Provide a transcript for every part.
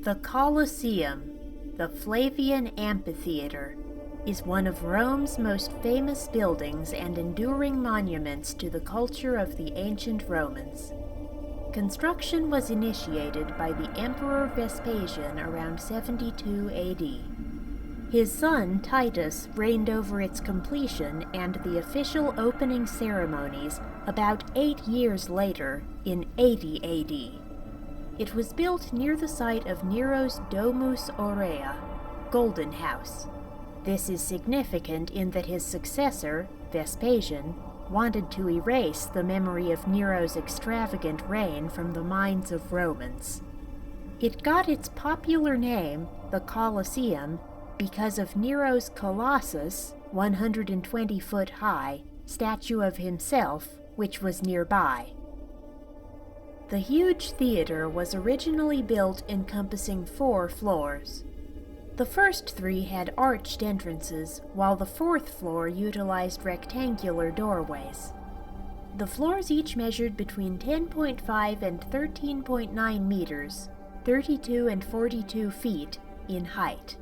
The Colosseum, the Flavian Amphitheatre, is one of Rome's most famous buildings and enduring monuments to the culture of the ancient Romans. Construction was initiated by the Emperor Vespasian around 72 AD. His son Titus reigned over its completion and the official opening ceremonies about 8 years later in 80 AD. It was built near the site of Nero's Domus Aurea, Golden House. This is significant in that his successor, Vespasian, wanted to erase the memory of Nero's extravagant reign from the minds of Romans. It got its popular name, the Colosseum, because of Nero's Colossus, 120 foot high, statue of himself, which was nearby. The huge theater was originally built encompassing 4 floors. The first 3 had arched entrances, while the 4th floor utilized rectangular doorways. The floors each measured between 10.5 and 13.9 meters, 32 and 42 feet, in height.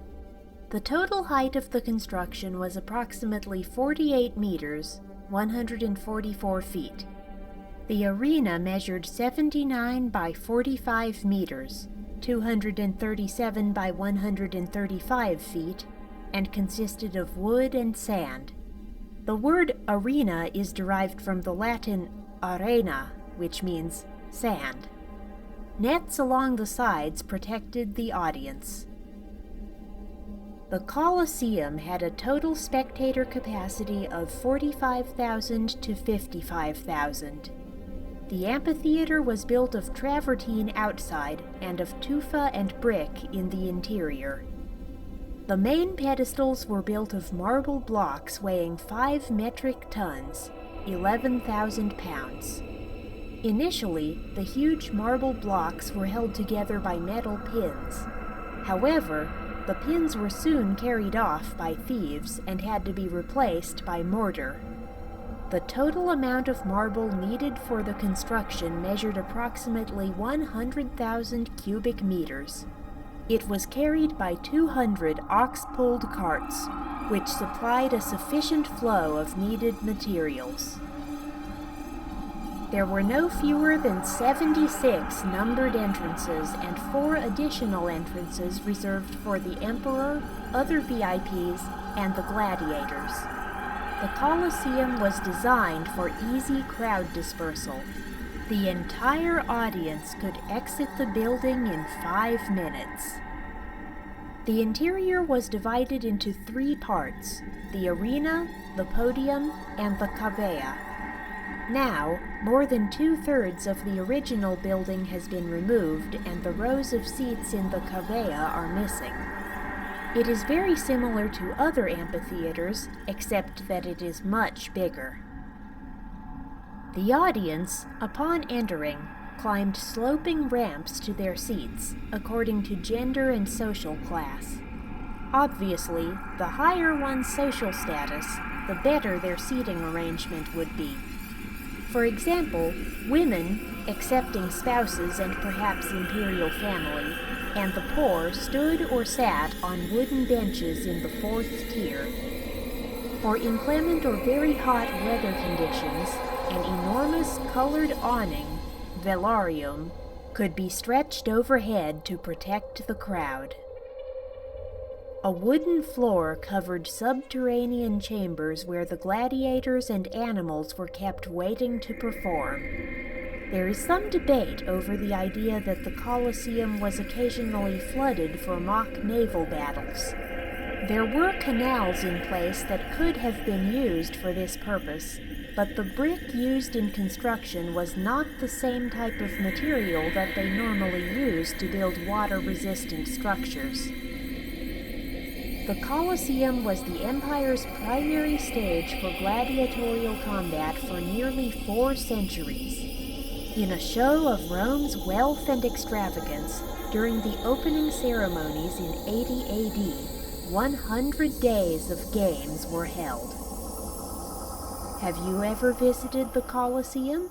The total height of the construction was approximately 48 meters, 144 feet. The arena measured 79 by 45 meters, 237 by 135 feet, and consisted of wood and sand. The word arena is derived from the Latin arena, which means sand. Nets along the sides protected the audience. The Colosseum had a total spectator capacity of 45,000 to 55,000. The amphitheater was built of travertine outside and of tufa and brick in the interior. The main pedestals were built of marble blocks weighing 5 metric tons, 11,000 pounds. Initially, the huge marble blocks were held together by metal pins. However, the pins were soon carried off by thieves and had to be replaced by mortar. The total amount of marble needed for the construction measured approximately 100,000 cubic meters. It was carried by 200 ox-pulled carts, which supplied a sufficient flow of needed materials. There were no fewer than 76 numbered entrances and 4 additional entrances reserved for the emperor, other VIPs, and the gladiators. The Colosseum was designed for easy crowd dispersal. The entire audience could exit the building in 5 minutes. The interior was divided into 3 parts: the arena, the podium, and the cavea. Now, more than 2/3 of the original building has been removed and the rows of seats in the cavea are missing. It is very similar to other amphitheaters, except that it is much bigger. The audience, upon entering, climbed sloping ramps to their seats, according to gender and social class. Obviously, the higher one's social status, the better their seating arrangement would be. For example, women, excepting spouses and perhaps imperial family, and the poor stood or sat on wooden benches in the 4th tier. For inclement or very hot weather conditions, an enormous colored awning, velarium, could be stretched overhead to protect the crowd. A wooden floor covered subterranean chambers where the gladiators and animals were kept waiting to perform. There is some debate over the idea that the Colosseum was occasionally flooded for mock naval battles. There were canals in place that could have been used for this purpose, but the brick used in construction was not the same type of material that they normally use to build water-resistant structures. The Colosseum was the empire's primary stage for gladiatorial combat for nearly 4 centuries. In a show of Rome's wealth and extravagance, during the opening ceremonies in 80 AD, 100 days of games were held. Have you ever visited the Colosseum?